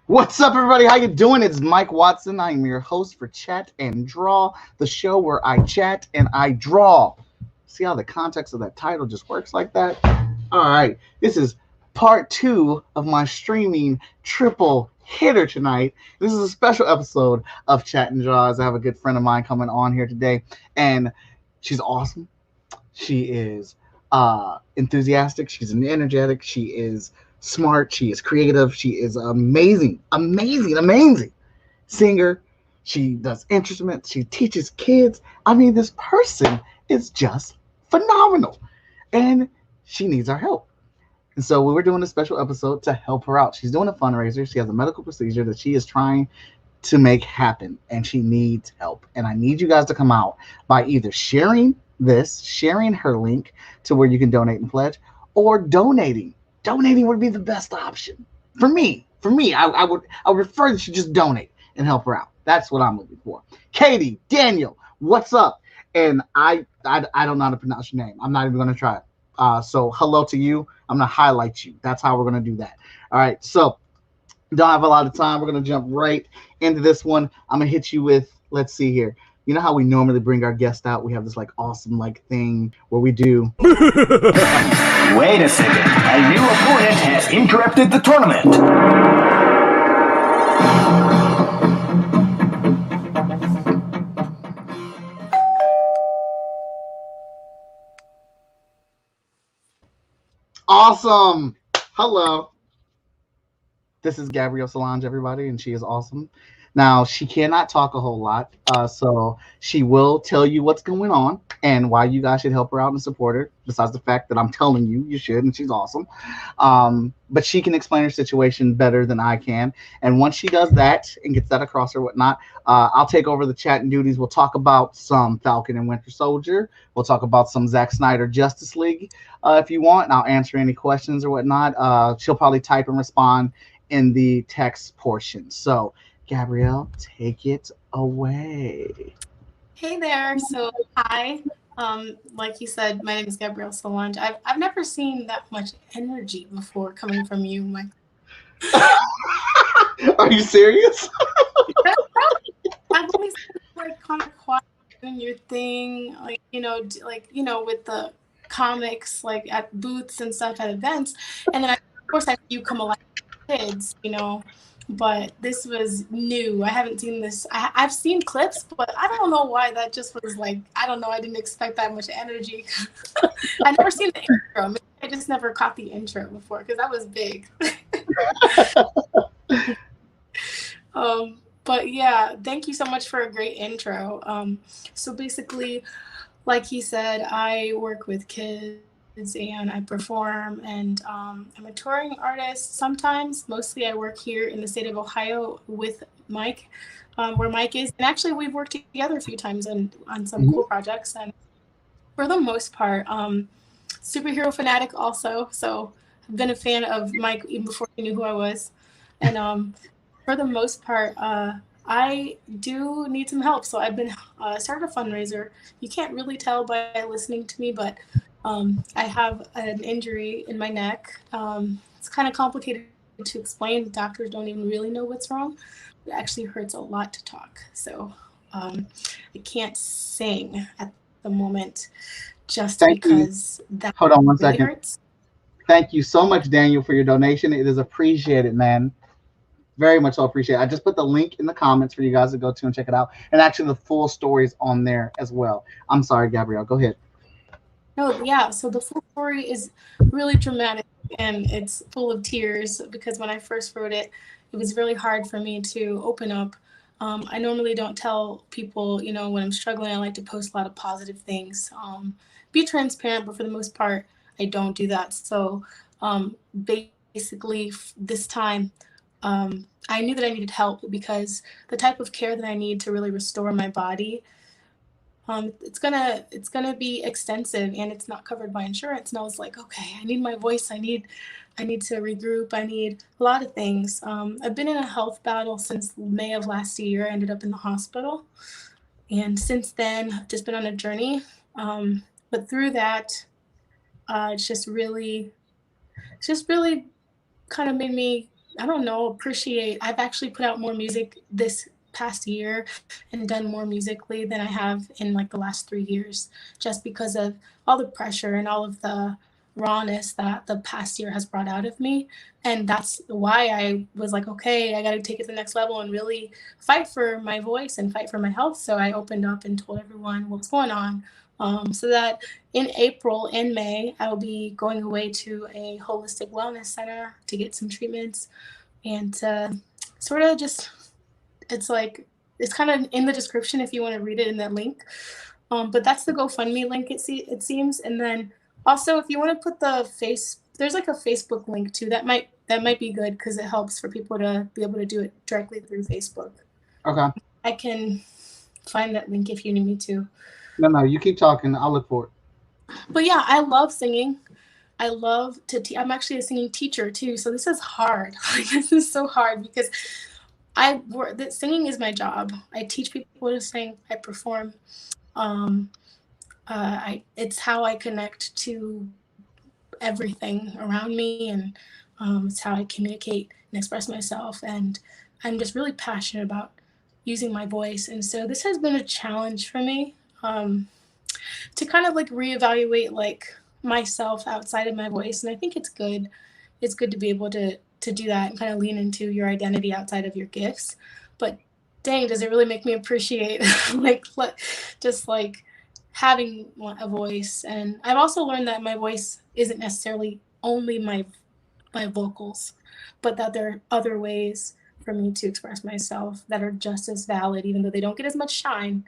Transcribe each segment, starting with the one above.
What's up, everybody? How you doing? It's Mike Watson. I'm your host for Chat and Draw, the show where I chat and I draw. See how the context of that title just works like that? All right. This is part 2 of my streaming triple hitter tonight. This is a special episode of Chat and Draw, as I have a good friend of mine coming on here today, and she's awesome. She is enthusiastic. She's energetic. She is smart. She is creative. She is amazing singer. She does instruments. She teaches kids. I mean, this person is just phenomenal, and she needs our help. And so we were doing a special episode to help her out. She's doing a fundraiser. She has a medical procedure that she is trying to make happen, and she needs help. And I need you guys to come out by either sharing her link to where you can donate and pledge, or donating. Donating would be the best option for me. I would prefer that you just donate and help her out. That's what I'm looking for. Katie, Daniel, what's up? And I don't know how to pronounce your name. I'm not even going to try it. So hello to you. I'm going to highlight you. That's how we're going to do that. All right. So don't have a lot of time. We're going to jump right into this one. I'm going to hit you with, let's see here. You know how we normally bring our guest out? We have this awesome thing where we do. Wait a second. A new opponent has interrupted the tournament. Awesome. Hello. This is Gabrielle Solange, everybody, and she is awesome. Now, she cannot talk a whole lot, so she will tell you what's going on and why you guys should help her out and support her, besides the fact that I'm telling you you should, and she's awesome. But she can explain her situation better than I can. And once she does that and gets that across or whatnot, I'll take over the chatting duties. We'll talk about some Falcon and Winter Soldier. We'll talk about some Zack Snyder Justice League if you want, and I'll answer any questions or whatnot. She'll probably type and respond in the text portion. So, Gabrielle, take it away. Hey there. So, hi. Like you said, my name is Gabrielle Solange. I've never seen that much energy before coming from you, Mike. Are you serious? I've only seen kind of quiet doing your thing, with the comics, at booths and stuff at events, and then of course I see you come alive with kids, but this was new. I haven't seen this. I've seen clips, but I don't know why that just was like, I don't know. I didn't expect that much energy. I never seen the intro. Maybe I just never caught the intro before because that was big. But yeah, thank you so much for a great intro. So basically, like he said, I work with kids and I perform, and I'm a touring artist sometimes. Mostly, I work here in the state of Ohio with Mike, where Mike is. And actually, we've worked together a few times on some cool Mhm. projects. And for the most part, superhero fanatic also. So I've been a fan of Mike even before he knew who I was. And for the most part, I do need some help. So I've been started a fundraiser. You can't really tell by listening to me, but I have an injury in my neck. It's kind of complicated to explain. Doctors don't even really know what's wrong. It actually hurts a lot to talk. So um, I can't sing at the moment just Thank you. because that Hold on one really second. hurts. Thank you so much, Daniel, for your donation. It is appreciated, man. Very much so appreciated. I just put the link in the comments for you guys to go to and check it out. And actually, the full story is on there as well. I'm sorry, Gabrielle. Go ahead. No, yeah. So the full story is really dramatic and it's full of tears because when I first wrote it, it was really hard for me to open up. I normally don't tell people, when I'm struggling, I like to post a lot of positive things, be transparent, but for the most part, I don't do that. So basically, this time, I knew that I needed help because the type of care that I need to really restore my body it's gonna be extensive and it's not covered by insurance. And I was like, okay, I need my voice. I need to regroup. I need a lot of things. I've been in a health battle since May of last year. I ended up in the hospital, and since then, I've just been on a journey. But through that, it's just really kind of made me, I don't know, appreciate. I've actually put out more music this past year and done more musically than I have in like the last 3 years, just because of all the pressure and all of the rawness that the past year has brought out of me. And that's why I was like, okay, I got to take it to the next level and really fight for my voice and fight for my health. So I opened up and told everyone what's going on. So that in April and May, I will be going away to a holistic wellness center to get some treatments and to sort of just, it's like, it's kind of in the description if you want to read it in that link. But that's the GoFundMe link, it seems. And then also, if you want to put there's like a Facebook link too. That might be good because it helps for people to be able to do it directly through Facebook. Okay. I can find that link if you need me to. No, no, you keep talking. I'll look for it. But yeah, I love singing. I love to. I'm actually a singing teacher too, so this is hard. Like, this is so hard because singing is my job. I teach people to sing. I perform. Um, it's how I connect to everything around me, and it's how I communicate and express myself. And I'm just really passionate about using my voice, and so this has been a challenge for me. To kind of like reevaluate like myself outside of my voice, and I think it's good to be able to do that and kind of lean into your identity outside of your gifts. But dang, does it really make me appreciate like just like having a voice. And I've also learned that my voice isn't necessarily only my vocals, but that there are other ways for me to express myself that are just as valid, even though they don't get as much shine.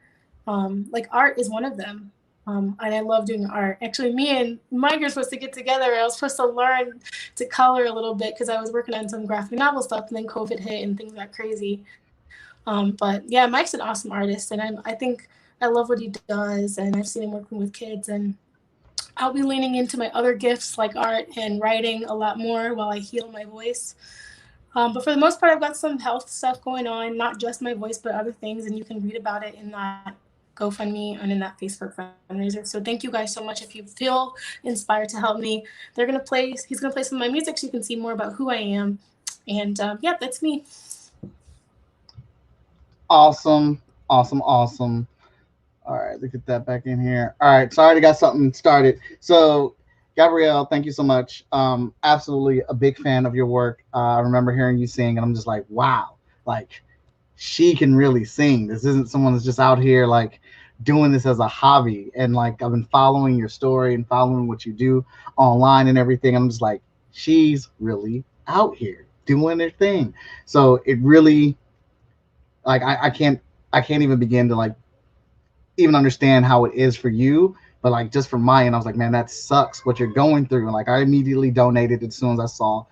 Like art is one of them. And I love doing art. Actually, me and Mike are supposed to get together. I was supposed to learn to color a little bit because I was working on some graphic novel stuff, and then COVID hit and things got crazy. But yeah, Mike's an awesome artist, and I think I love what he does, and I've seen him working with kids, and I'll be leaning into my other gifts like art and writing a lot more while I heal my voice. But for the most part, I've got some health stuff going on, not just my voice, but other things. And you can read about it in that GoFundMe and in that Facebook fundraiser. So thank you guys so much. If you feel inspired to help me, he's gonna play some of my music so you can see more about who I am. And yeah, that's me. Awesome. Awesome. Awesome. All right, let's get that back in here. All right, so I already got something started. So Gabrielle, thank you so much. Absolutely a big fan of your work. I remember hearing you sing, and I'm just like, wow, like she can really sing. This isn't someone that's just out here like doing this as a hobby. And like I've been following your story and following what you do online and everything. I'm just like, she's really out here doing her thing. So it really like I can't even begin to like even understand how it is for you. But like just from my end, I was like, man, that sucks what you're going through. And like I immediately donated as soon as I saw,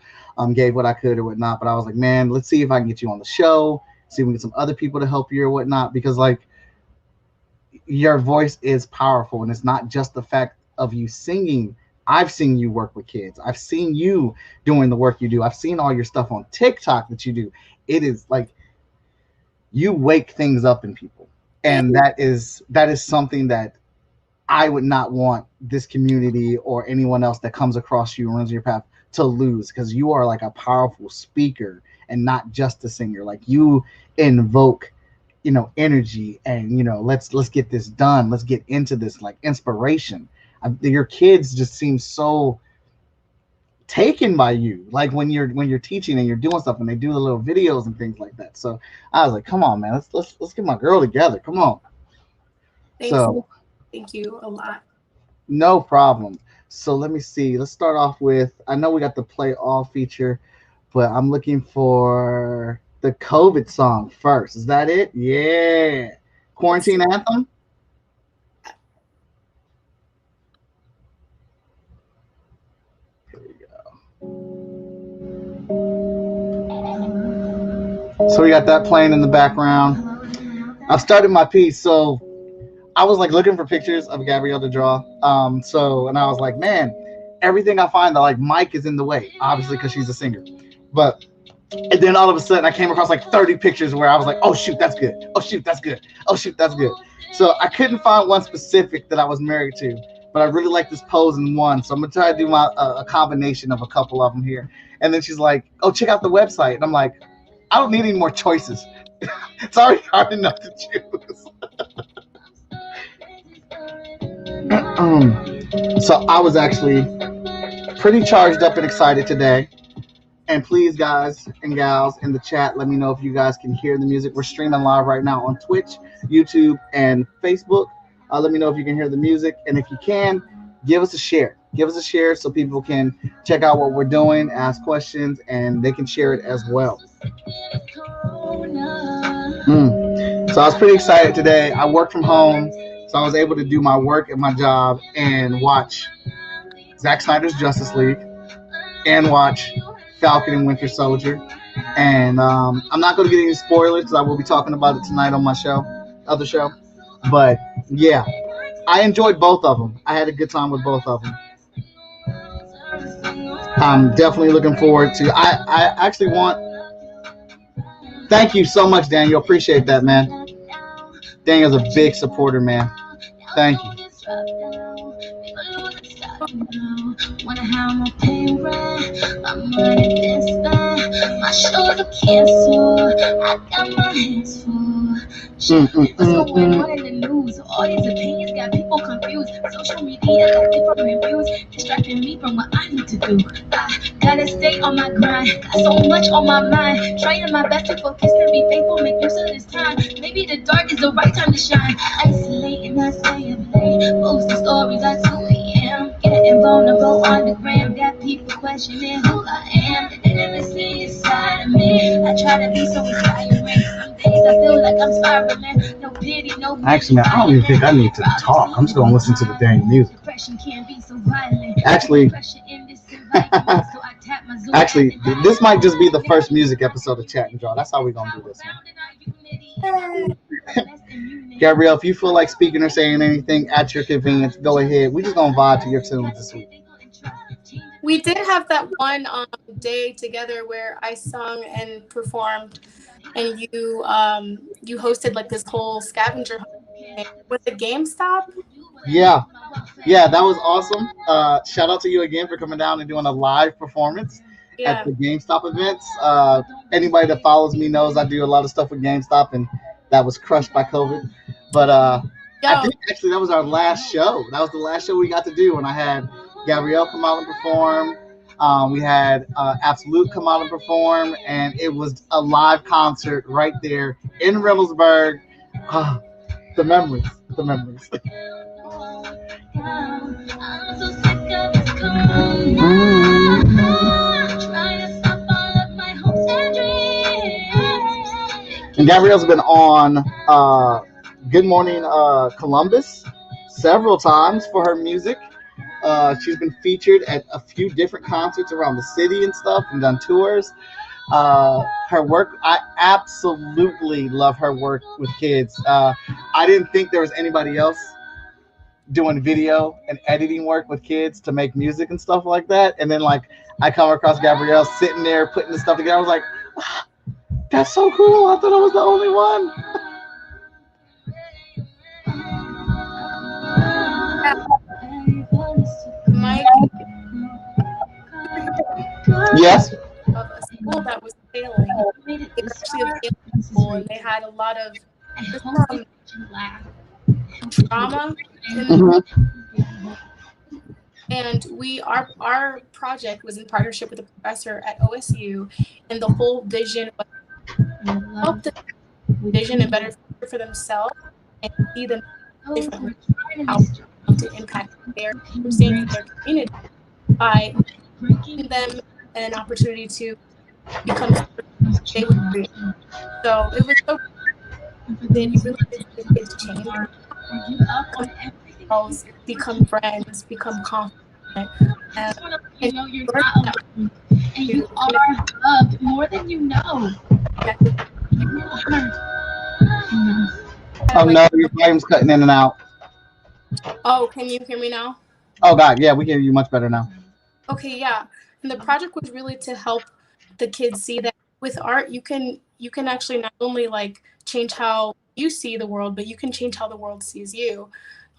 gave what I could or whatnot. But I was like, man, let's see if I can get you on the show, see if we can get some other people to help you or whatnot. Because like your voice is powerful, and it's not just the fact of you singing. I've seen you work with kids. I've seen you doing the work you do. I've seen all your stuff on TikTok that you do. It is like you wake things up in people. And that is something that I would not want this community or anyone else that comes across you and runs your path to lose, because you are like a powerful speaker and not just a singer. Like you invoke, energy and let's get this done. Let's get into this like inspiration. Your kids just seem so taken by you, like when you're teaching and you're doing stuff and they do the little videos and things like that. So I was like, come on, man, let's get my girl together. Come on. Thanks. So Thank you a lot. no problem. So let me see. Let's start off with, I know we got the play all feature, but I'm looking for the COVID song first. Is that it? Yeah. Quarantine anthem? Here we go. So we got that playing in the background. I've started my piece, so I was like looking for pictures of Gabrielle to draw. And I was like, man, everything I find that like Mike is in the way, obviously because she's a singer. But and then all of a sudden I came across like 30 pictures where I was like, oh shoot, that's good. Oh shoot, that's good. Oh shoot, that's good. So I couldn't find one specific that I was married to, but I really like this pose in one. So I'm gonna try to do a combination of a couple of them here. And then she's like, oh, check out the website. And I'm like, I don't need any more choices. It's already hard enough to choose. So I was actually pretty charged up and excited today. And please, guys and gals in the chat, let me know if you guys can hear the music. We're streaming live right now on Twitch, YouTube, and Facebook. Let me know if you can hear the music. And if you can, give us a share. Give us a share so people can check out what we're doing, ask questions, and they can share it as well. So I was pretty excited today. I work from home, so I was able to do my work at my job and watch Zack Snyder's Justice League and watch Falcon and Winter Soldier. And I'm not going to get any spoilers because I will be talking about it tonight on my other show. But yeah, I enjoyed both of them. I had a good time with both of them. I'm definitely looking forward to. I actually want. Thank you so much, Daniel. Appreciate that, man. Daniel's a big supporter, man. Thank you. Wanna have my pay rent, my money been spent, my shows are canceled, I got my hands full. What's going on in the news? All these opinions got people confused. Social media got different reviews, distracting me from what I need to do. I gotta stay on my grind, got so much on my mind. Trying my best to focus and be faithful, make use of this time. Maybe the dark is the right time to shine. Isolating, I stay up late, posting stories at 2 a.m. Getting vulnerable on the gram, got people questioning who I am. They never see this side of me. I try to be so inspiring. Some days I feel like I'm spiraling. No pity, no pity. Actually, man, I don't even think I need to talk. I'm just gonna listen to the dang music. Actually, this might just be the first music episode of Chat and Draw. That's how we're gonna do this, man. Gabrielle, if you feel like speaking or saying anything at your convenience, go ahead. We're just gonna vibe to your tunes this week. We did have that one day together where I sung and performed, and you hosted like this whole scavenger hunt with the GameStop. Yeah, that was awesome. Shout out to you again for coming down and doing a live performance at the GameStop events. Anybody that follows me knows I do a lot of stuff with GameStop, and that was crushed by COVID. But I think actually that was our last show. That was the last show we got to do, and I had Gabrielle come out and perform. We had Absolute come out and perform, and it was a live concert right there in Reynoldsburg. Ah, the memories, the memories. And Gabrielle's been on Good Morning Columbus several times for her music. She's been featured at a few different concerts around the city and stuff and done tours. Her work, I absolutely love her work with kids. I didn't think there was anybody else doing video and editing work with kids to make music and stuff like that. And then like I come across Gabrielle sitting there putting the stuff together. I was like, ah, that's so cool. I thought I was the only one. Mike, Yes. of a school that was failing. It was actually a failing school, and they had a lot of trauma. And our project was in partnership with a professor at OSU, and the whole vision was help them vision and better future for themselves and see them differently, how to impact their circumstances, their community by giving them an opportunity to become they would be. So it was so they really did the kids change. Girls become friends, become confident. And you know you're not alone, and you are loved more than you know. Oh no, your volume's cutting in and out. Oh, can you hear me now? Oh God, yeah, we hear you much better now. Okay, yeah. And the project was really to help the kids see that with art you can actually not only like change how you see the world, but you can change how the world sees you.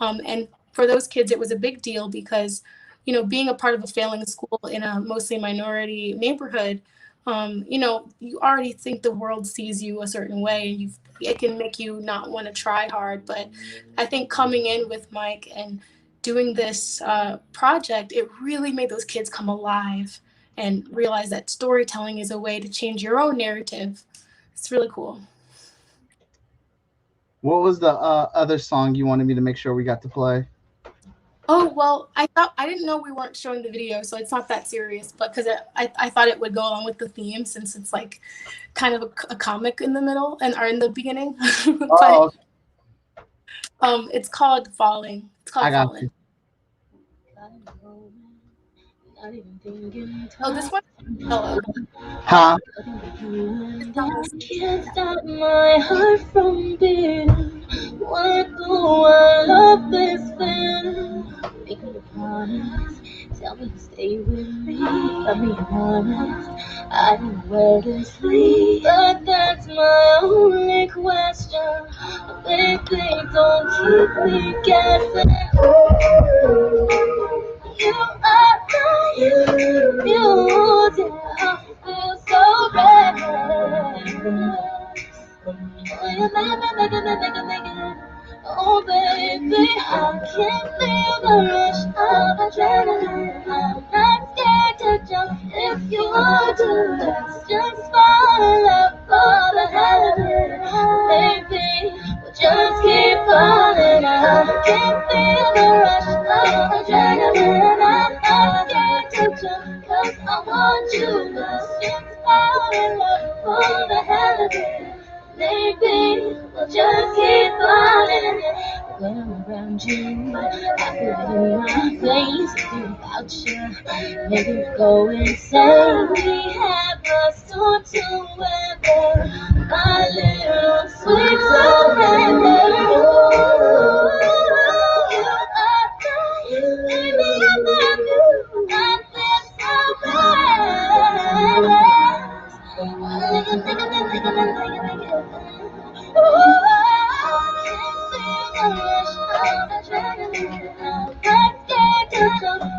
And for those kids, it was a big deal because, you know, being a part of a failing school in a mostly minority neighborhood, you know, you already think the world sees you a certain way, and it can make you not want to try hard. But I think coming in with Mike and doing this project, it really made those kids come alive and realize that storytelling is a way to change your own narrative. It's really cool. What was the other song you wanted me to make sure we got to play? Oh, well, I didn't know we weren't showing the video, so it's not that serious, but because I thought it would go along with the theme since it's like kind of a comic in the middle and or in the beginning. Oh, But it's called Falling. It's called I got Falling. you. Oh, this one? Hello. Huh? Can't stop my heart from beating. Why do I love this feeling? Make me honest. Tell me to stay with me. Let me honest. I don't know where this leads, but that's my only question. Baby, don't keep me guessing. You are the you, I feel so bad. Oh, you make it. Oh, baby, I can't feel the rush of adrenaline. I'm not scared to jump if you want to. Let's just fall in love for the hell of it. Baby, we'll just keep falling. I can't feel the rush of adrenaline. I'm not scared to jump 'cause I want you. Let's just fall in love for the hell of it. Maybe we'll just keep falling. When I'm around you, I feel it in my face. I think about you, maybe we go insane. We have a storm to weather, my little sweet surrender. You are the baby, I love you. I feel so bad.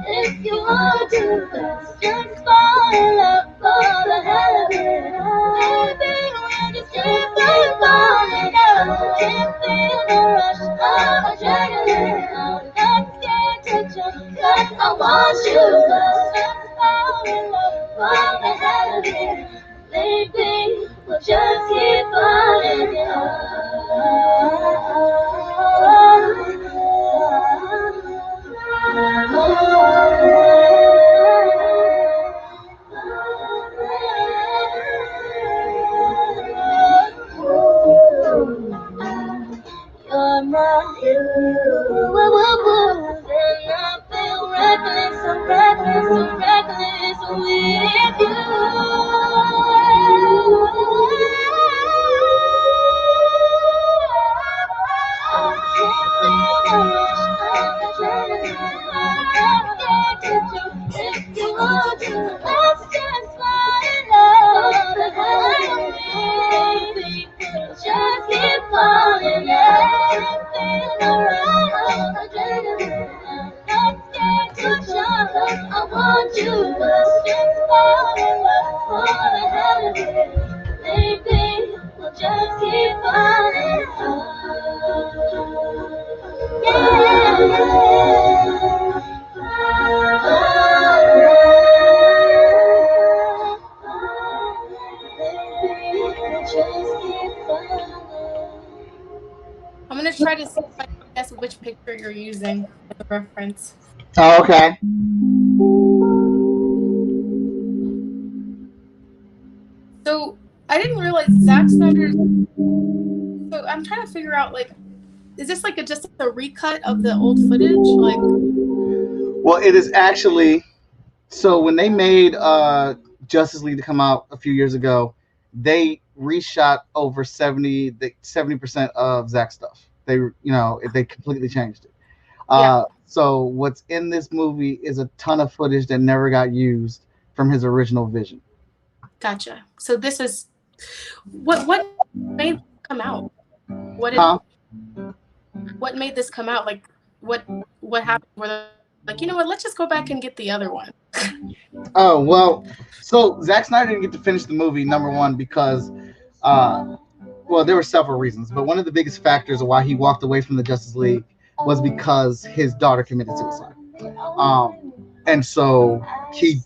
If you want to, let's just fall in love for the hell of it. Baby, we'll just keep falling. I can't feel the rush of adrenaline. I'm not scared to jump 'cause I want want you to fall in love from the head of it. Maybe we'll just keep falling in You're my and I feel reckless, so reckless, so reckless with you. If you want to, let's just fall in love. Baby, just keep falling. Everything around adrenaline. I'm scared to jump. I want you to just fall in love for the hell of it. Baby, we'll just keep falling. I'm gonna try to see if I can guess which picture you're using as a reference. Oh, okay. So I didn't realize Zack Snyder's. So I'm trying to figure out, like, is this like just a recut of the old footage? Like, Well, it is actually. So when they made Justice League to come out a few years ago, they reshot over 70% of Zack's stuff. They completely changed it. Yeah. So what's in this movie is a ton of footage that never got used from his original vision. Gotcha. So this is what made it come out? What made this come out? Like, what happened? Were they like, you know what? Let's just go back and get the other one. Oh, well, so Zack Snyder didn't get to finish the movie, number one, because well, there were several reasons, but one of the biggest factors of why he walked away from the Justice League was because his daughter committed suicide. And so he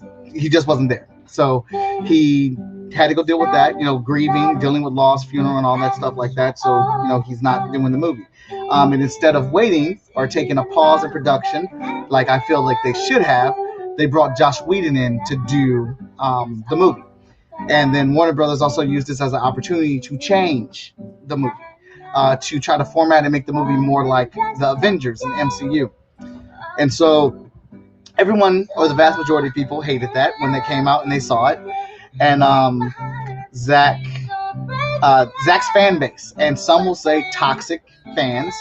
just wasn't there. So he had to go deal with that, grieving, dealing with loss, funeral, and all that stuff like that. So, he's not doing the movie. And instead of waiting or taking a pause in production, like I feel like they should have, they brought Joss Whedon in to do the movie. And then Warner Brothers also used this as an opportunity to change the movie, to try to format and make the movie more like the Avengers and MCU. And so everyone, or the vast majority of people, hated that when they came out and they saw it. And Zack's fan base, and some will say toxic fans,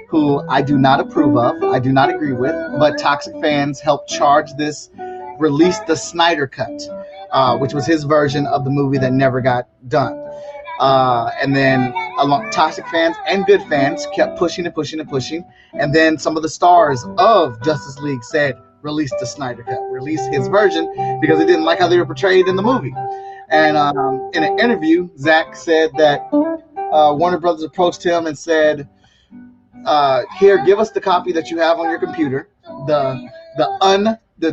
who I do not approve of, I do not agree with, but toxic fans helped charge this, release the Snyder Cut, which was his version of the movie that never got done. And then toxic fans and good fans kept pushing and pushing and pushing. And then some of the stars of Justice League said, release the Snyder Cut, release his version, because they didn't like how they were portrayed in the movie. And in an interview, Zack said that Warner Brothers approached him and said, here, give us the copy that you have on your computer, the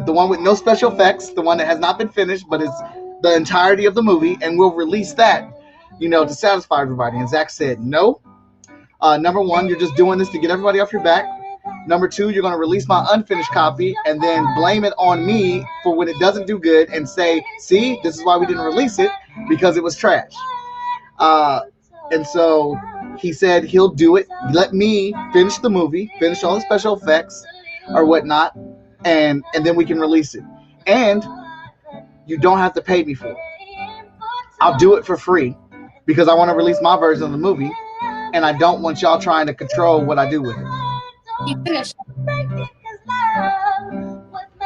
one with no special effects, the one that has not been finished, but it's the entirety of the movie, and we'll release that, to satisfy everybody. And Zack said, no. Number one, you're just doing this to get everybody off your back. Number two, you're going to release my unfinished copy and then blame it on me for when it doesn't do good and say, see, this is why we didn't release it, because it was trash. And so he said he'll do it. Let me finish the movie, finish all the special effects or whatnot, and then we can release it. And you don't have to pay me for it. I'll do it for free because I want to release my version of the movie, and I don't want y'all trying to control what I do with it. You finished.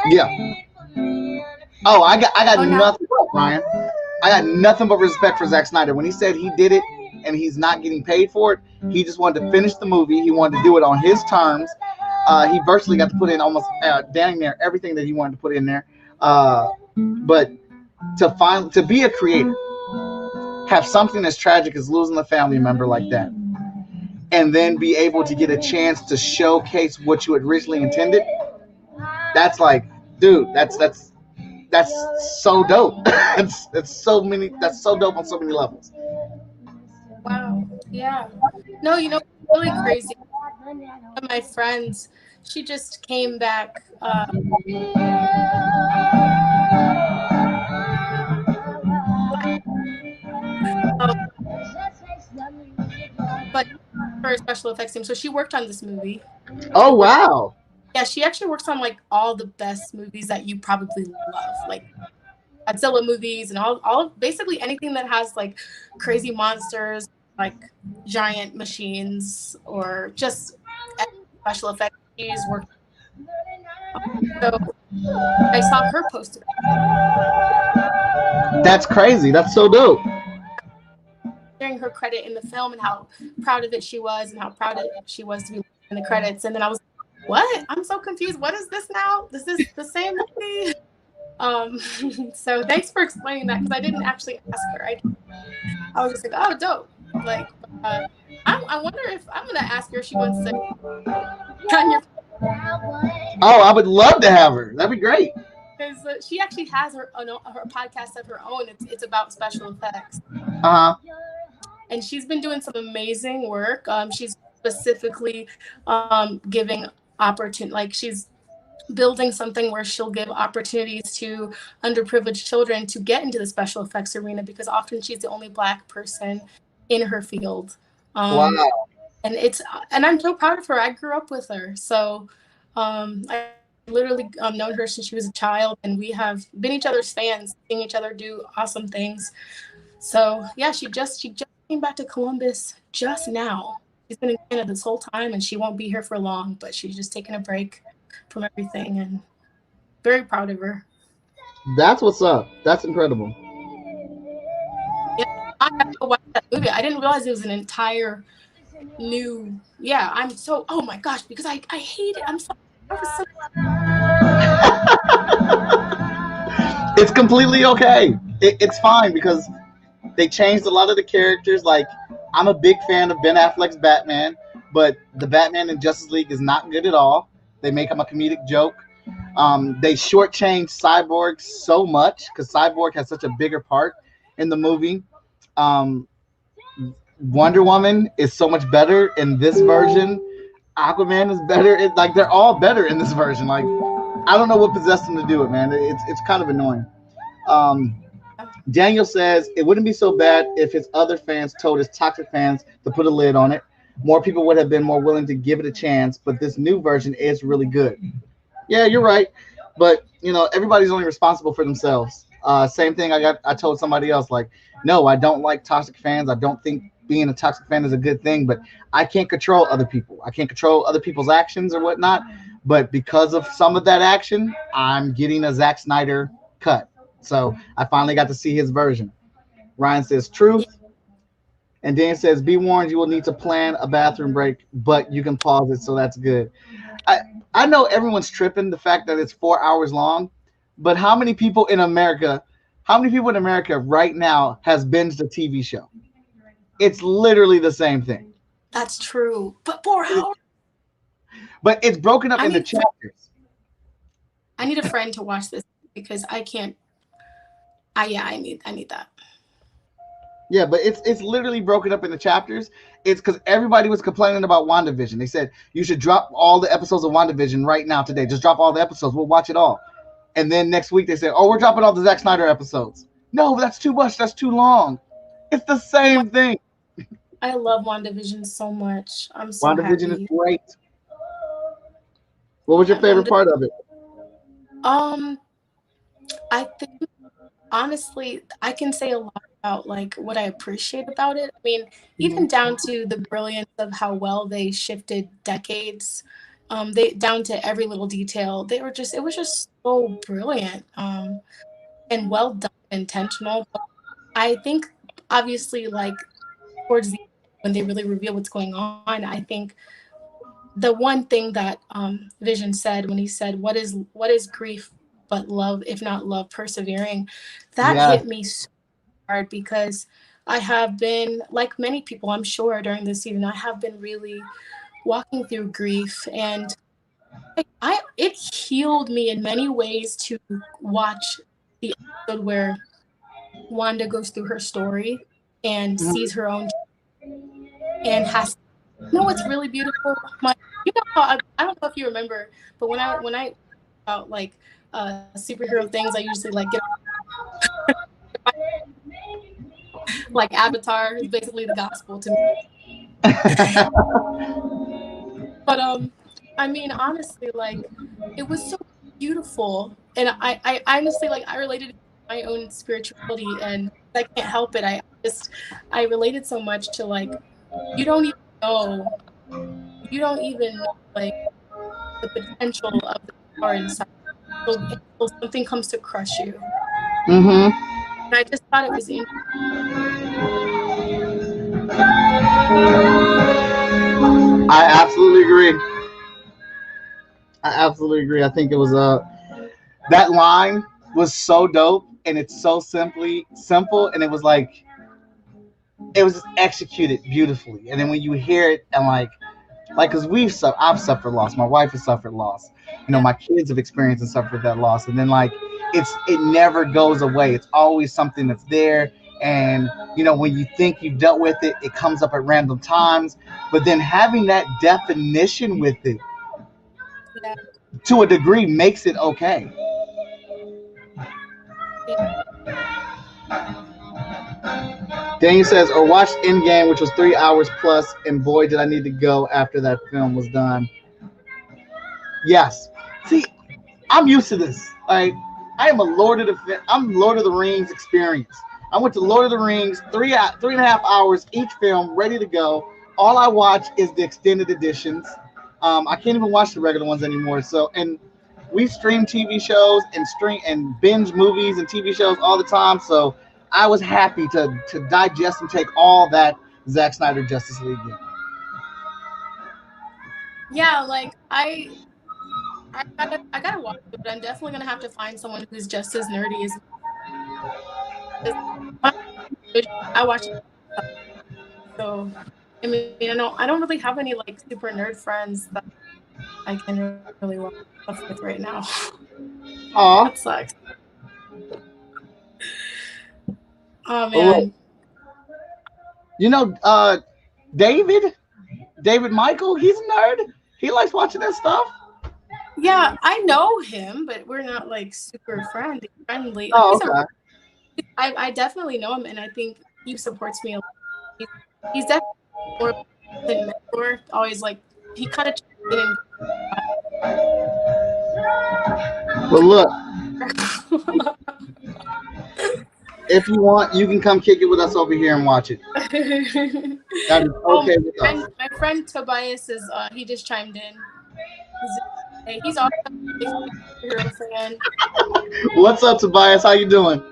Yeah. Oh, I got nothing, Brian. I got nothing but respect for Zack Snyder. When he said he did it and he's not getting paid for it, he just wanted to finish the movie. He wanted to do it on his terms. He virtually got to put in almost dang near everything that he wanted to put in there. But to be a creator, have something as tragic as losing a family member like that, and then be able to get a chance to showcase what you had originally intended, that's like dude, that's so dope. it's so many. That's so dope on so many levels. Wow. Yeah. No, really crazy. One of my friends, she just came back. Uh, but for a special effects team, so she worked on this movie. She Oh worked. wow. Yeah, she actually works on like all the best movies that you probably love, like Godzilla movies and all basically anything that has like crazy monsters, like giant machines, or just special effects. She's worked. So I saw her post That's crazy. That's so dope. sharing her credit in the film and how proud of it she was and how proud of it she was to be in the credits. And then I was like, what? I'm so confused. What is this now? This is the same movie. Um, so thanks for explaining that, because I didn't actually ask her. I was just like, oh, dope. Like, I wonder if I'm gonna ask her if she wants to on your, Oh, I would love to have her. That'd be great. because she actually has her podcast of her own. It's about special effects, Uh huh. and she's been doing some amazing work. She's specifically giving opportunity, like she's building something where she'll give opportunities to underprivileged children to get into the special effects arena, because often she's the only Black person in her field. Wow. And I'm so proud of her. I grew up with her, so I literally known her since she was a child, and we have been each other's fans, seeing each other do awesome things. So yeah, she just came back to Columbus just now. She's been in Canada this whole time, and she won't be here for long, but she's just taking a break from everything, and very proud of her. That's what's up. That's incredible. Yeah, I have to watch that movie. I didn't realize it was an entire new. Yeah, I'm so. Oh my gosh, because I hate it. I'm so. I was so. It's completely okay. It's fine because they changed a lot of the characters. Like, I'm a big fan of Ben Affleck's Batman, but the Batman in Justice League is not good at all. They make him a comedic joke. They shortchanged Cyborg so much because Cyborg has such a bigger part in the movie. Um, Wonder Woman is so much better in this version. Aquaman is better. Like, they're all better in this version. Like, I don't know what possessed them to do it, man. It's kind of annoying. Um, Daniel says it wouldn't be so bad if his other fans told his toxic fans to put a lid on it. More people would have been more willing to give it a chance, but this new version is really good. Yeah, you're right. But everybody's only responsible for themselves. Same thing I told somebody else, like, no, I don't like toxic fans. I don't think being a toxic fan is a good thing, but I can't control other people. I can't control other people's actions or whatnot. But because of some of that action, I'm getting a Zack Snyder cut. So I finally got to see his version. Ryan says truth. And Dan says, be warned, you will need to plan a bathroom break, but you can pause it, so that's good. I know everyone's tripping the fact that it's 4 hours long, but how many people in America right now has binged a TV show? It's literally the same thing. That's true, but 4 hours. But it's broken up into chapters. I need a friend to watch this because I can't. I need that. Yeah, but it's literally broken up into chapters. It's because everybody was complaining about WandaVision. They said you should drop all the episodes of WandaVision right now today. Just drop all the episodes. We'll watch it all. And then next week they said, oh, we're dropping all the Zack Snyder episodes. No, that's too much. That's too long. It's the same thing. I love WandaVision so much. I'm so WandaVision happy. is great. What was your favorite part of it? I think honestly, I can say a lot about like what I appreciate about it. I mean, even down to the brilliance of how well they shifted decades. They down to every little detail. It was just so brilliant. And well done, intentional. But I think obviously like towards the end, when they really reveal what's going on, I think the one thing that Vision said when he said, what is grief but love, if not love persevering, that hit me so hard, because I have been, like many people I'm sure during this season, I have been really walking through grief, and It healed me in many ways to watch the episode where Wanda goes through her story and sees her own and has. You know what's really beautiful? You know how I don't know if you remember, but when I about like superhero things, I usually like get like Avatar is basically the gospel to me. But I mean, honestly, like it was so beautiful, and I honestly like I related to my own spirituality, and I can't help it. I related so much to like you don't even know you don't even know like the potential of the power inside until something comes to crush you. Mm-hmm. And I just thought it was interesting. I absolutely agree. I absolutely agree. I think it was that line was so dope, and it's so simply simple, and it was like it was just executed beautifully. And then when you hear it, and like because I've suffered loss, my wife has suffered loss, Yeah, my kids have experienced and suffered that loss, and then like it never goes away. It's always something that's there, and when you think you've dealt with it, it comes up at random times, but then having that definition with it yeah, to a degree makes it okay. yeah. Daniel says, or watched Endgame, which was 3 hours plus, and boy, did I need to go after that film was done. Yes. See, I'm used to this. Like, I'm Lord of the Rings experience. I went to Lord of the Rings, 3.5 hours each film, ready to go. All I watch is the extended editions. I can't even watch the regular ones anymore. So, and we stream TV shows and stream and binge movies and TV shows all the time. So I was happy to digest and take all that Zack Snyder Justice League in. Yeah, like I gotta watch it, but I'm definitely gonna have to find someone who's just as nerdy as me. I watch it, so I mean I don't really have any like super nerd friends that I can really watch stuff with right now. Aw. That sucks. Oh But look, man. you know, David Michael, he's a nerd. He likes watching that stuff. Yeah, I know him, but we're not like super friendly. Like Oh, he's a okay. I definitely know him, and I think he supports me a lot. He's, he's definitely more than mentor. Always like he kind of checks But look, in if you want, you can come kick it with us over here and watch it. and That is oh, okay with us. my friend Tobias is he just chimed in. He's also a big superhero fan. What's up, Tobias? How you doing?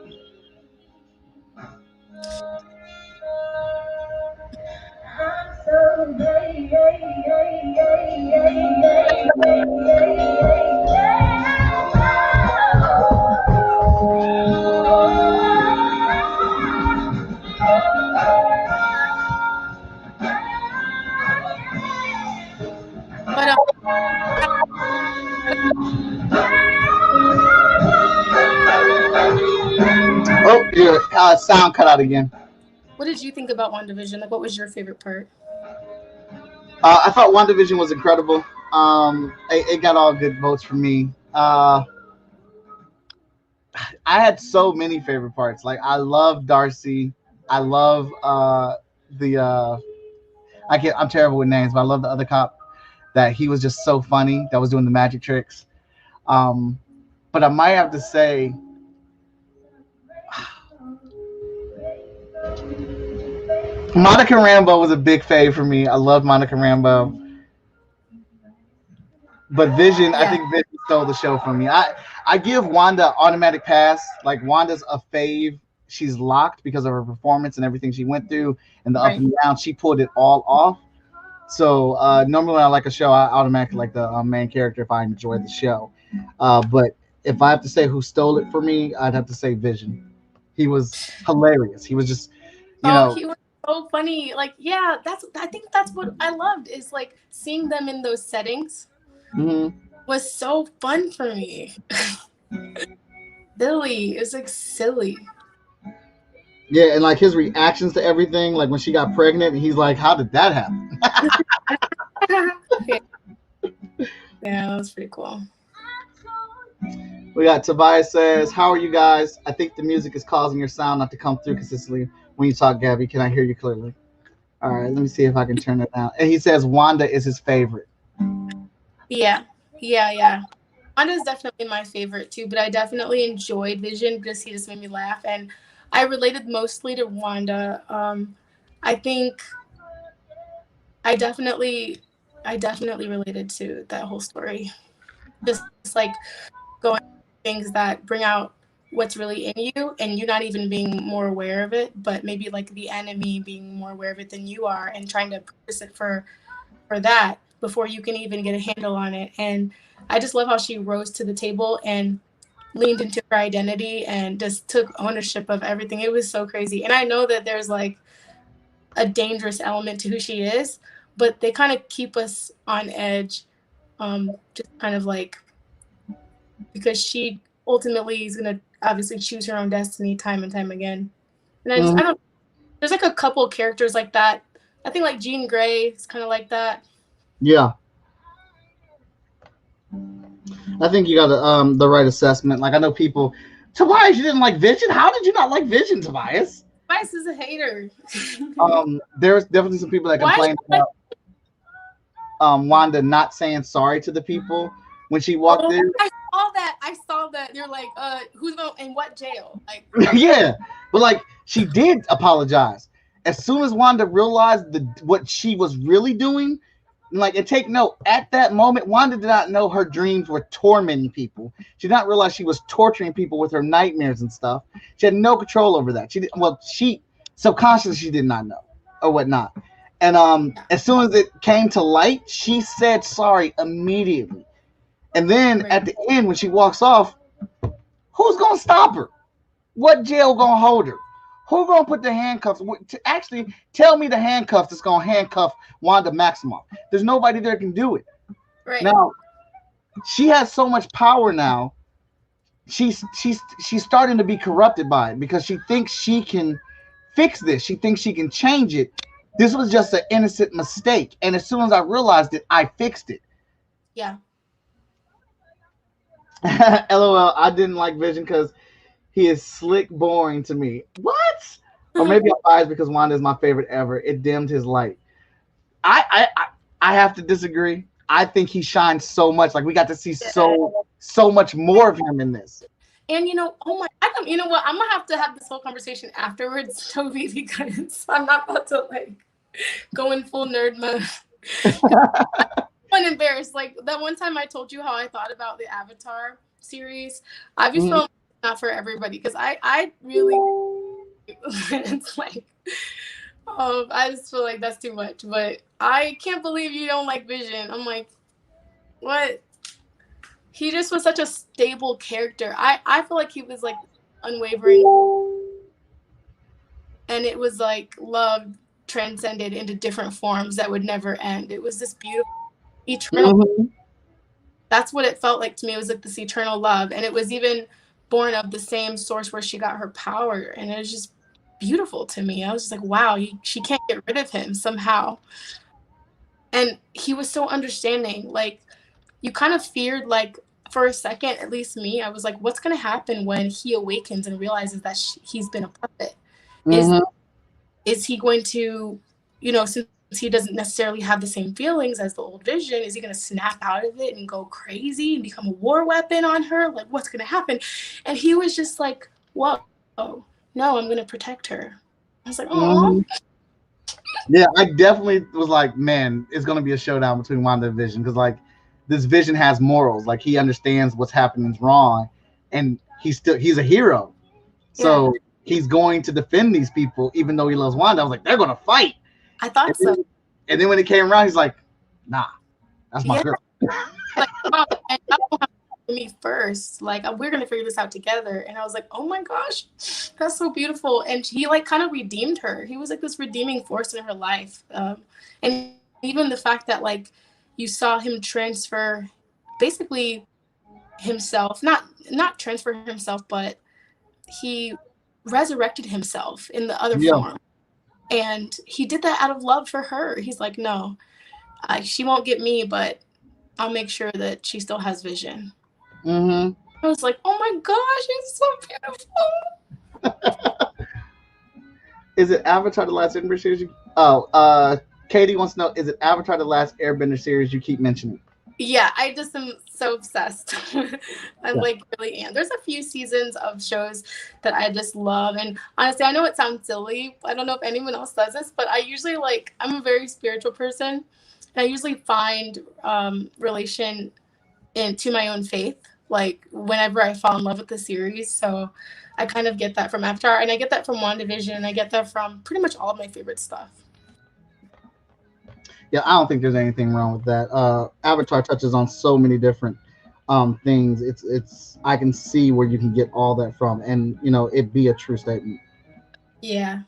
But Oh, your sound cut out again. what did you think about WandaVision? Like, what was your favorite part? I thought WandaVision was incredible. It got all good votes for me. I had so many favorite parts. Like I love Darcy. I love the I'm terrible with names, but I love the other cop that he was just so funny that was doing the magic tricks. Um, but I might have to say Monica Rambeau was a big fave for me. I love Monica Rambeau. But Vision, I Yeah, think Vision stole the show from me. I give Wanda automatic pass. Like Wanda's a fave. She's locked because of her performance and everything she went through and the up right. and down. She pulled it all off. So normally when I like a show, I automatically like the main character if I enjoy the show. But if I have to say who stole it for me, I'd have to say Vision. He was hilarious. He was just, you Oh, know, he was so funny. Like, yeah, I think that's what I loved is like seeing them in those settings. mhm. was so fun for me. Silly. It was like silly. Yeah, and like his reactions to everything, like when she got pregnant, and he's like, "How did that happen?" Yeah. Yeah, that was pretty cool. We got Tobias says, "How are you guys? I think the music is causing your sound not to come through consistently when you talk, Gabby. Can I hear you clearly?" All right, let me see if I can turn it down. And he says Wanda is his favorite. Yeah. Yeah. Wanda is definitely my favorite too, but I definitely enjoyed Vision because he just made me laugh, and I related mostly to Wanda. I think I definitely, I definitely related to that whole story. Just like going things that bring out what's really in you, and you not even being more aware of it, but maybe like the enemy being more aware of it than you are, and trying to purpose it for that before you can even get a handle on it. And I just love how she rose to the table and leaned into her identity and just took ownership of everything. It was so crazy. And I know that there's like a dangerous element to who she is, but they kind of keep us on edge, just kind of like, because she ultimately is going to obviously choose her own destiny time and time again. And I don't, there's like a couple of characters like that. I think like Jean Grey is kind of like that. Yeah, I think you got the right assessment. Like I know people, Tobias, you didn't like Vision. How did you not like Vision, Tobias? Vice is a hater. There's definitely some people that Why? complain about Wanda not saying sorry to the people when she walked Oh, in. I saw that. I saw that. You're like, who's going in what jail? Like, Yeah, but like she did apologize as soon as Wanda realized what she was really doing. Like, and take note, at that moment, Wanda did not know her dreams were tormenting people. She did not realize she was torturing people with her nightmares and stuff. She had no control over that. She subconsciously she did not know or whatnot. And as soon as it came to light, she said sorry immediately. And then right. at the end, when she walks off, who's gonna stop her? What jail gonna hold her? Who gonna put the handcuffs? Actually, tell me the handcuffs that's gonna handcuff Wanda Maximoff. There's nobody there can do it. Right. Now she has so much power now. She's starting to be corrupted by it because she thinks she can fix this. She thinks she can change it. This was just an innocent mistake, and as soon as I realized it, I fixed it. Yeah. LOL. I didn't like Vision because he is slick boring to me. What? Or maybe I'm biased because Wanda is my favorite ever. It dimmed his light. I have to disagree. I think he shines so much. Like we got to see so much more of him in this. And you know what? I'm gonna have to have this whole conversation afterwards, Toby, because I'm not about to like go in full nerd mode. I'm embarrassed. Like that one time I told you how I thought about the Avatar series. I just felt not for everybody because I really it's like I just feel like that's too much. But I can't believe you don't like Vision. I'm like, what? He just was such a stable character. I feel like he was like unwavering, and it was like love transcended into different forms that would never end. It was this beautiful eternal. That's what it felt like to me. It was like this eternal love, and it was even born of the same source where she got her power, and it was just beautiful to me. I was just like, wow, she can't get rid of him somehow. And he was so understanding. Like you kind of feared, like for a second, at least me, I was like, what's going to happen when he awakens and realizes that he's been a puppet? Is he going to, since he doesn't necessarily have the same feelings as the old Vision, is he going to snap out of it and go crazy and become a war weapon on her? Like, what's going to happen? And he was just like, whoa, no, I'm going to protect her. I was like, oh. Yeah, I definitely was like, man, it's going to be a showdown between Wanda and Vision because, like, this Vision has morals. Like, he understands what's happening is wrong, and he's a hero. So he's going to defend these people, even though he loves Wanda. I was like, they're going to fight. I thought so. And then when it came around, he's like, nah, that's my girl. Like, oh, and I don't have to me first. Like, we're going to figure this out together. And I was like, oh my gosh, that's so beautiful. And he like kind of redeemed her. He was like this redeeming force in her life. And even the fact that like you saw him transfer basically himself, not transfer himself, but he resurrected himself in the other Yeah. form. And he did that out of love for her. He's like, no, she won't get me, but I'll make sure that she still has vision. Mm-hmm. I was like, oh my gosh, it's so beautiful. Is it Avatar: The Last Airbender series? Katie wants to know: is it Avatar: The Last Airbender series you keep mentioning? Yeah, I just am so obsessed. I Yeah. like really am. There's a few seasons of shows that I just love, and honestly, I know it sounds silly. I don't know if anyone else does this, but I usually I'm a very spiritual person, and I usually find relation into my own faith, like whenever I fall in love with the series. So I kind of get that from Avatar, and I get that from WandaVision, and I get that from pretty much all of my favorite stuff. Yeah, I don't think there's anything wrong with that. Avatar touches on so many different things. It's I can see where you can get all that from, and it be a true statement. Yeah.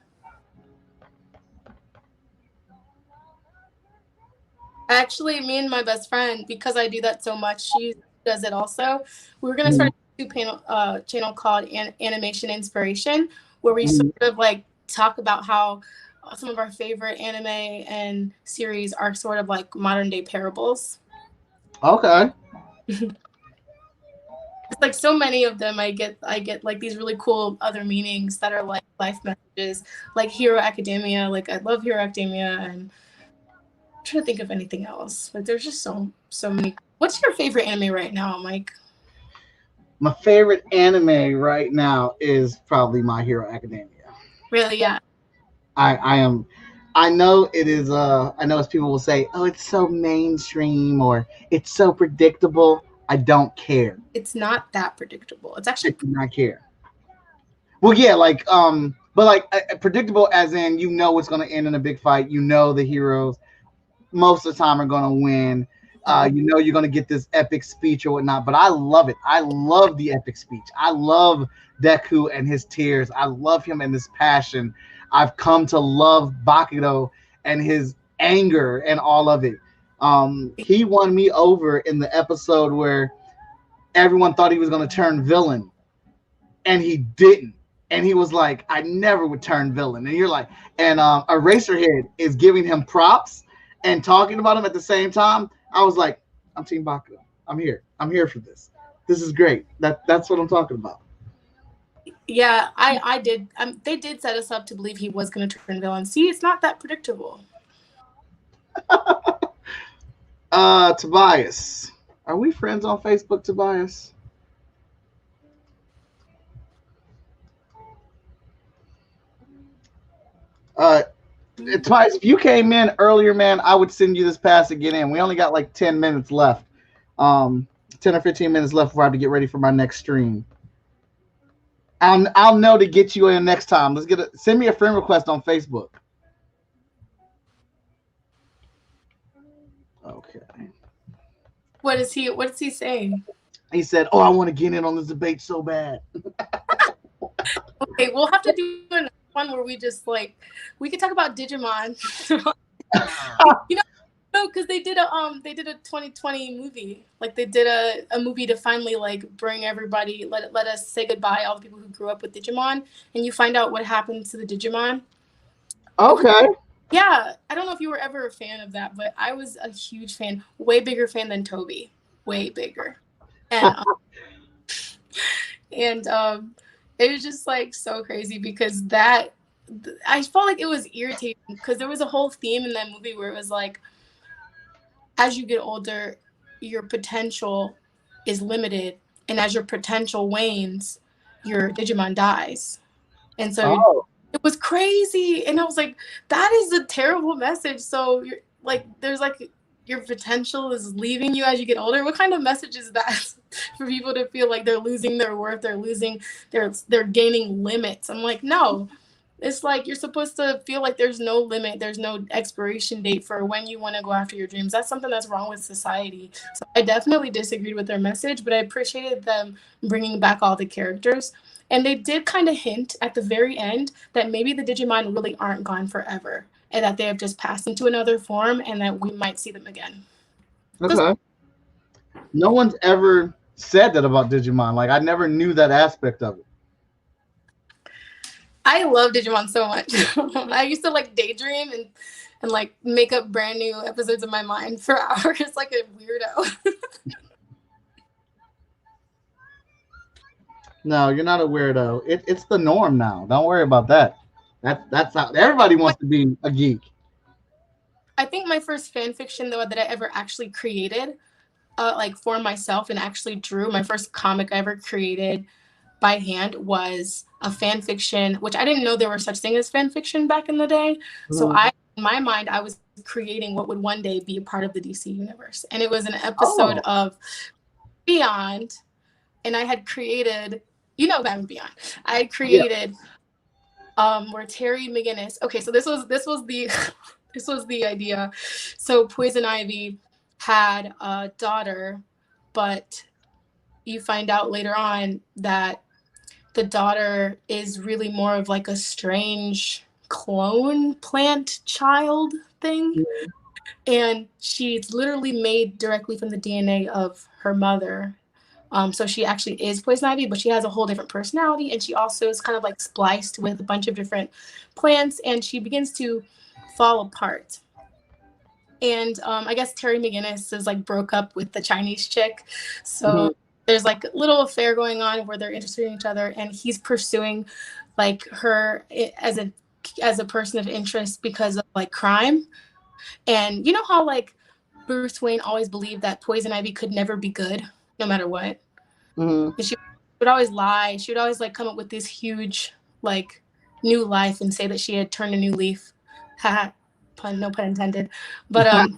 Actually, me and my best friend, because I do that so much, she does it also. We were gonna start a channel called Animation Inspiration, where we sort Mhm. of talk about how some of our favorite anime and series are sort of like modern day parables. Okay. It's like so many of them I get like these really cool other meanings that are like life messages, like Hero Academia. Like I love Hero Academia, and I'm trying to think of anything else. Like there's just so many. What's your favorite anime right now, Mike? My favorite anime right now is probably My Hero Academia. Really? Yeah. I am. I know it is. I know as people will say, "Oh, it's so mainstream" or "It's so predictable." I don't care. It's not that predictable. It's I actually do not care. Well, yeah, but like predictable as in what's going to end in a big fight. The heroes most of the time are going to win. You're going to get this epic speech or whatnot. But I love it. I love the epic speech. I love Deku and his tears. I love him and his passion. I've come to love Bakugo and his anger and all of it. He won me over in the episode where everyone thought he was going to turn villain and he didn't. And he was like, I never would turn villain. And you're like, and Eraserhead is giving him props and talking about him at the same time. I was like, I'm Team Bakugo. I'm here. I'm here for this. This is great. That's what I'm talking about. yeah. I did. They did set us up to believe he was going to turn villain. See, it's not that predictable. Tobias. Are we friends on Facebook, Tobias? Uh, Tobias, if you came in earlier, man, I would send you this pass to get in. We only got like 10 minutes left. 10 or 15 minutes left before I have to get ready for my next stream. I'll know to get you in next time. Send me a friend request on Facebook. Okay. What is he saying? He said, "Oh, I want to get in on this debate so bad." Okay, we'll have to do another one where we just we could talk about Digimon. you know, no, because they did a 2020 movie. Like they did a movie to finally bring everybody, let us say goodbye all the people who grew up with Digimon, and you find out what happened to the Digimon. Okay. Yeah, I don't know if you were ever a fan of that, but I was a huge fan, way bigger fan than Toby, way bigger, and it was just so crazy because that I felt like it was irritating because there was a whole theme in that movie where it was like, as you get older, your potential is limited, and as your potential wanes, your Digimon dies, and so Oh. it was crazy. And I was like, that is a terrible message. So you're there's your potential is leaving you as you get older. What kind of message is that for people to feel like they're losing their worth, they're gaining limits? I'm like, no. It's like you're supposed to feel like there's no limit, there's no expiration date for when you want to go after your dreams. That's something that's wrong with society. So I definitely disagreed with their message, but I appreciated them bringing back all the characters. And they did kind of hint at the very end that maybe the Digimon really aren't gone forever and that they have just passed into another form and that we might see them again. Okay. No one's ever said that about Digimon. Like I never knew that aspect of it. I love Digimon so much. I used to like daydream and like make up brand new episodes in my mind for hours like a weirdo. No, you're not a weirdo. It's the norm now. Don't worry about that. That's how everybody wants to be a geek. I think my first fan fiction though that I ever actually created, like for myself and actually drew, my first comic I ever created by hand was a fan fiction, which I didn't know there were such thing as fan fiction back in the day. So Mhm. in my mind, I was creating what would one day be a part of the DC universe, and it was an episode Oh, of Beyond, and I had created, Batman Beyond. I had yeah. created where Terry McGinnis. Okay, so this was the this was the idea. So Poison Ivy had a daughter, but you find out later on that the daughter is really more of like a strange clone plant child thing. And she's literally made directly from the DNA of her mother. So she actually is Poison Ivy, but she has a whole different personality. And she also is kind of like spliced with a bunch of different plants. And she begins to fall apart. And I guess Terry McGinnis is like broke up with the Chinese chick. Mhm. So there's like a little affair going on where they're interested in each other, and he's pursuing like her as a person of interest because of like crime. And you know how like Bruce Wayne always believed that Poison Ivy could never be good, no matter what. Mhm. And she would always lie. She would always like come up with this huge like new life and say that she had turned a new leaf. Ha, pun, no pun intended. But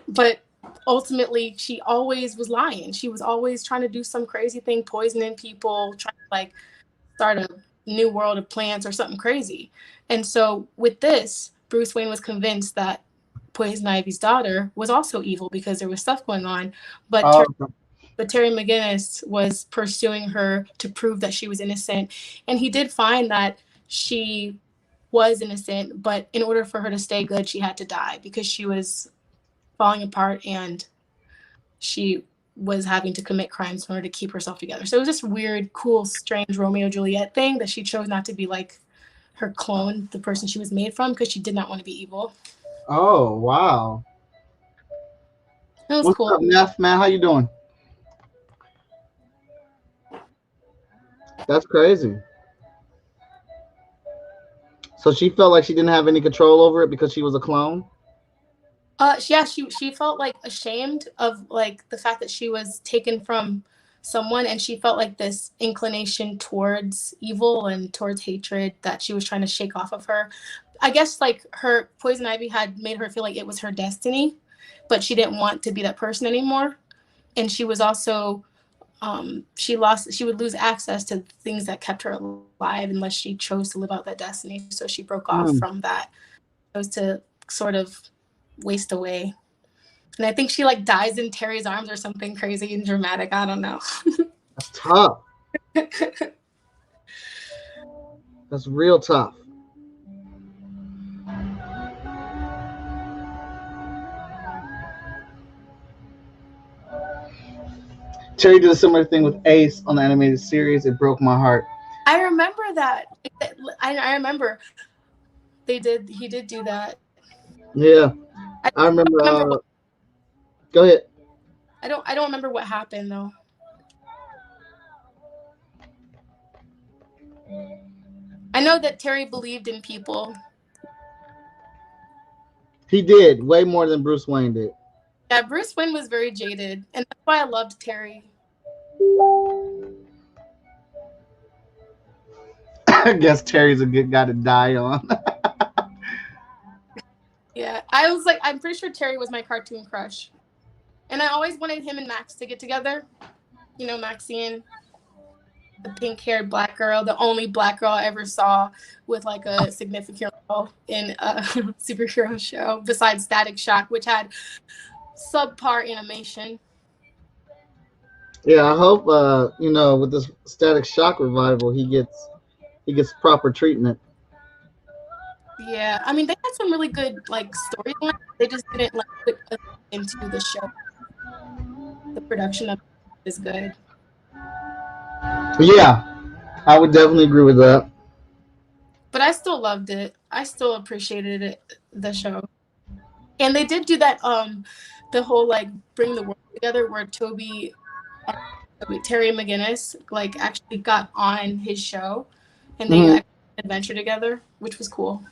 but ultimately she always was lying. She was always trying to do some crazy thing, poisoning people, trying to like start a new world of plants or something crazy. And so with this, Bruce Wayne was convinced that Poison Ivy's daughter was also evil because there was stuff going on, but Oh, Terry McGinnis was pursuing her to prove that she was innocent, and he did find that she was innocent, but in order for her to stay good, she had to die because she was falling apart and she was having to commit crimes in order to keep herself together. So it was this weird, cool, strange Romeo Juliet thing that she chose not to be like her clone, the person she was made from, because she did not want to be evil. oh, wow. It was What's cool. up, Neff, man? How you doing? That's crazy. So she felt like she didn't have any control over it because she was a clone. Yeah, she felt like ashamed of like the fact that she was taken from someone, and she felt like this inclination towards evil and towards hatred that she was trying to shake off of her. I guess like her Poison Ivy had made her feel like it was her destiny, but she didn't want to be that person anymore. And she was also she would lose access to things that kept her alive unless she chose to live out that destiny. So she broke off Mm, from that, chose to sort of waste away. And I think she like dies in Terry's arms or something crazy and dramatic. I don't know. that's tough. That's real tough. Terry did a similar thing with Ace on the animated series. It broke my heart. I remember that. I remember he did do that. Yeah, I I don't remember. remember what Go ahead. I don't remember what happened though. I know that Terry believed in people. He did way more than Bruce Wayne did. Yeah, Bruce Wayne was very jaded, and that's why I loved Terry. I guess Terry's a good guy to die on. Yeah, I was like, I'm pretty sure Terry was my cartoon crush, and I always wanted him and Max to get together. You know, Maxine, the pink-haired black girl, the only black girl I ever saw with like a significant role in a superhero show, besides Static Shock, which had subpar animation. Yeah, I hope with this Static Shock revival, he gets proper treatment. Yeah, I mean, they had some really good like storylines. They just didn't like put into the show. the production of it is good. Yeah, I would definitely agree with that. But I still loved it. I still appreciated it, the show. And they did do that the whole like bring the world together where Terry McGinnis like actually got on his show and they Mhm. actually adventure together, which was cool.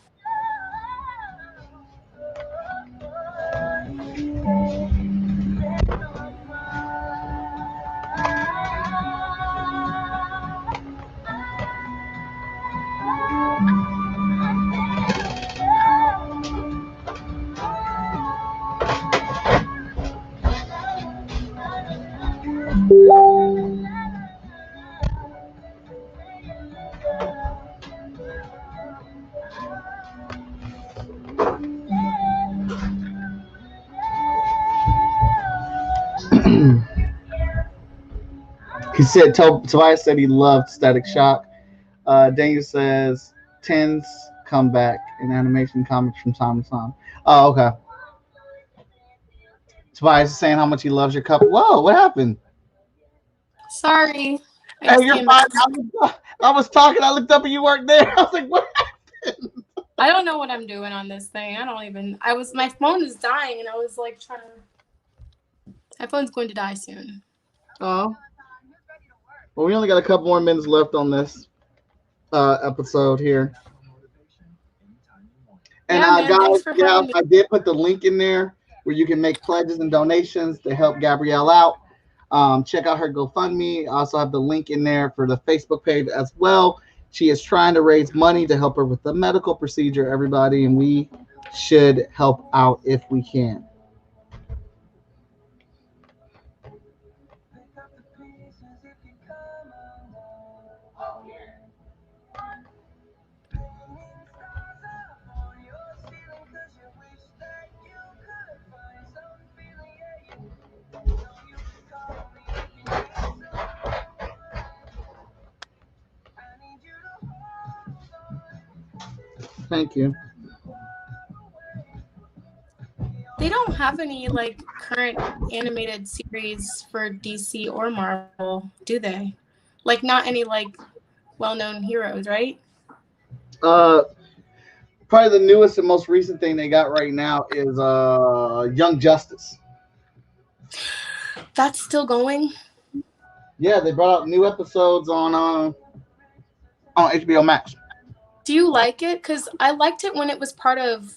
He said Tobias said he loved Static Shock. Daniel says tens come back in animation comics from time to time. Oh, okay. Tobias is saying how much he loves your cup. Whoa, what happened? Sorry. I Hey, just you're came fine. back. I was talking. I looked up and you weren't there. I was like, what? I don't know what I'm doing on this thing. My phone is dying and I was like my phone's going to die soon. Oh. Well, we only got a couple more minutes left on this episode here. And Yeah, man, thanks guys, for yeah, having me. I did put the link in there where you can make pledges and donations to help Gabrielle out. Check out her GoFundMe. I also have the link in there for the Facebook page as well. She is trying to raise money to help her with the medical procedure, everybody, and we should help out if we can. Thank you. They don't have any like current animated series for DC or Marvel, do they? Like not any like well-known heroes, right? Uh, Probably the newest and most recent thing they got right now is Young Justice. That's still going. Yeah, they brought out new episodes on HBO Max. Do you like it? Because I liked it when it was part of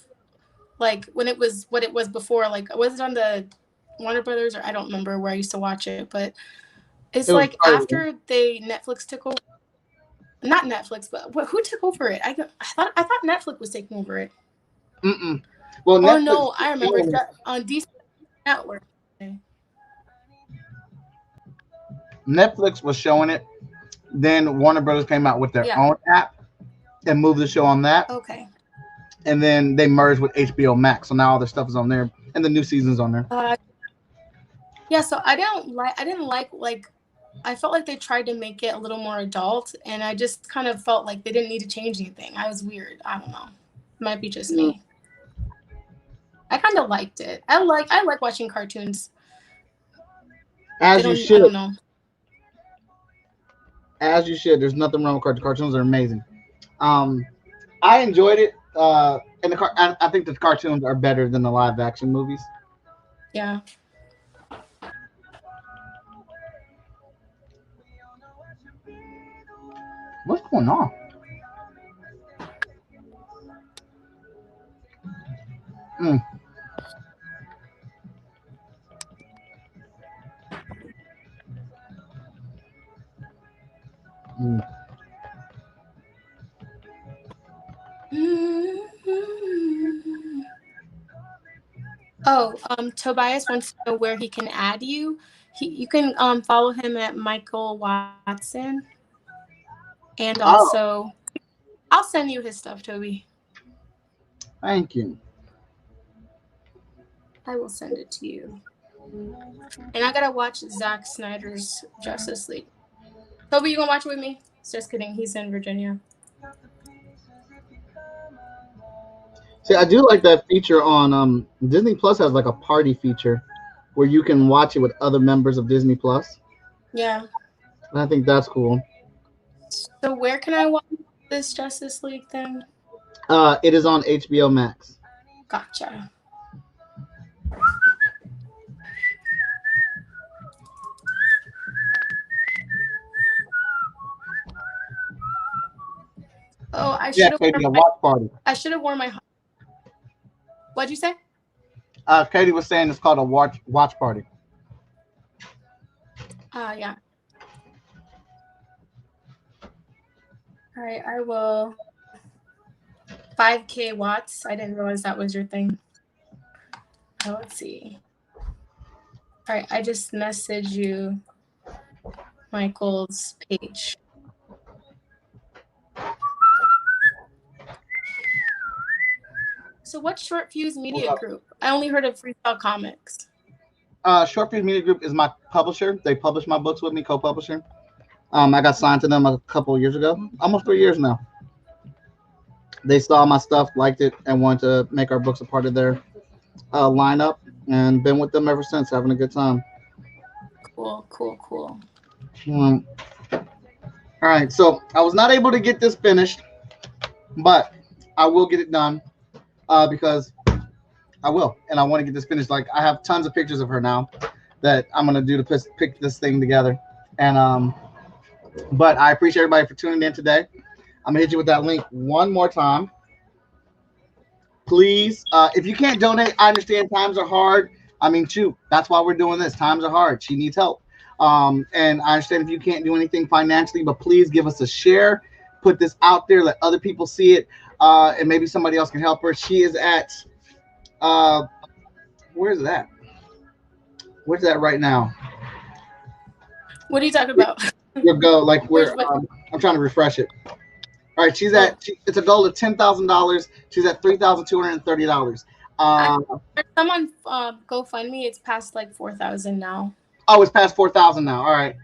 like when it was what it was before. Like was it on the Warner Brothers or I don't remember where I used to watch it, but it's It was like part of after Netflix took over. Not Netflix, but who took over it? I thought Netflix was taking over it. Mm-mm. Well, Oh Netflix no, I remember on DC Network. Netflix was showing it. Then Warner Brothers came out with their Yeah. own app and moved the show on that. Okay. And then they merged with HBO Max, so now all their stuff is on there, and the new season's on there. Yeah. So I didn't like. I felt like they tried to make it a little more adult, and I just kind of felt like they didn't need to change anything. I was weird. I don't know. It might be just me. I kind of liked it. I like watching cartoons. As you should. I don't know. As you should. There's nothing wrong with cartoons. Cartoons are amazing. I enjoyed it. And I think the cartoons are better than the live action movies. Yeah. What's going on? Mm. Mm. Oh, Tobias wants to know where he can add you. You can follow him at Michael Watson, and Oh, also I'll send you his stuff, Toby. thank you. I will send it to you. And I gotta watch Zack Snyder's Justice League. Toby, you gonna watch it with me? Just kidding. He's in Virginia. See, I do like that feature on Disney Plus has like a party feature where you can watch it with other members of Disney Plus. Yeah. And I think that's cool. So where can I watch this Justice League thing? It is on HBO Max. Gotcha. Oh, I should have Katie, a watch party. worn my. What'd you say? Katie was saying it's called a watch party. Yeah. All right, I will. 5K watts. I didn't realize that was your thing. Oh, let's see. All right, I just messaged you Michael's page. So what's Short Fuse Media Group? I only heard of Freestyle Comics. Short Fuse Media Group is my publisher. They publish my books with me, co-publisher. I got signed to them a couple of years ago, almost 3 years now. They saw my stuff, liked it, and wanted to make our books a part of their lineup, and been with them ever since, having a good time. Cool. All right, so I was not able to get this finished, but I will get it done because I will, and I want to get this finished. Like, I have tons of pictures of her now that I'm gonna do to pick this thing together, and but I appreciate everybody for tuning in today. I'm gonna hit you with that link one more time. Please, if you can't donate, I understand times are hard. I mean, shoot, that's why we're doing this. Times are hard. She needs help. And I understand if you can't do anything financially, but please give us a share. Put this out there. Let other people see it. And maybe somebody else can help her. She is at, where's that? Where's that right now? What are you talking about? We'll go, like, I'm trying to refresh it. All right, it's a goal of $10,000. She's at $3,230. Someone GoFundMe, it's past like 4,000 now. Oh, it's past 4,000 now. All right.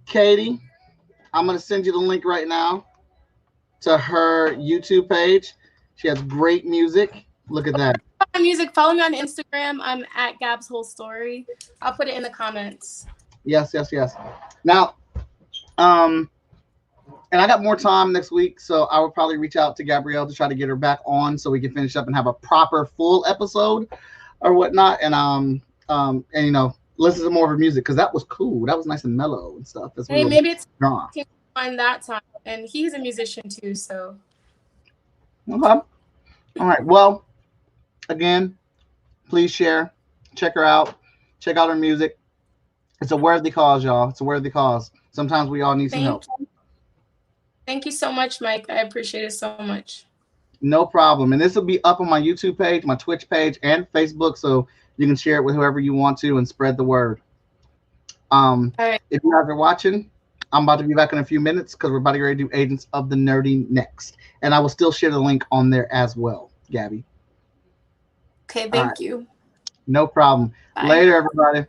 Katie, I'm going to send you the link right now to her YouTube page. She has great music. Look at that. Music. Follow me on Instagram. I'm at Gab's Whole Story. I'll put it in the comments. Yes. Now, and I got more time next week, so I will probably reach out to Gabrielle to try to get her back on so we can finish up and have a proper full episode or whatnot. And you know, listen to more of her music because that was cool. That was nice and mellow and stuff. Hey, maybe it's on that time, and he's a musician too. So. Okay. All right. Well, again, please share, check her out, check out her music. It's a worthy cause, y'all. It's a worthy cause. Sometimes we all need some help. Thank you so much, Mike. I appreciate it so much. No problem. And this will be up on my YouTube page, my Twitch page, and Facebook, so you can share it with whoever you want to and spread the word. All right. If you guys are watching, I'm about to be back in a few minutes because we're about to get ready to do Agents of the Nerdy next. And I will still share the link on there as well, Gabby. Okay, thank you. No problem. Bye. Later, everybody.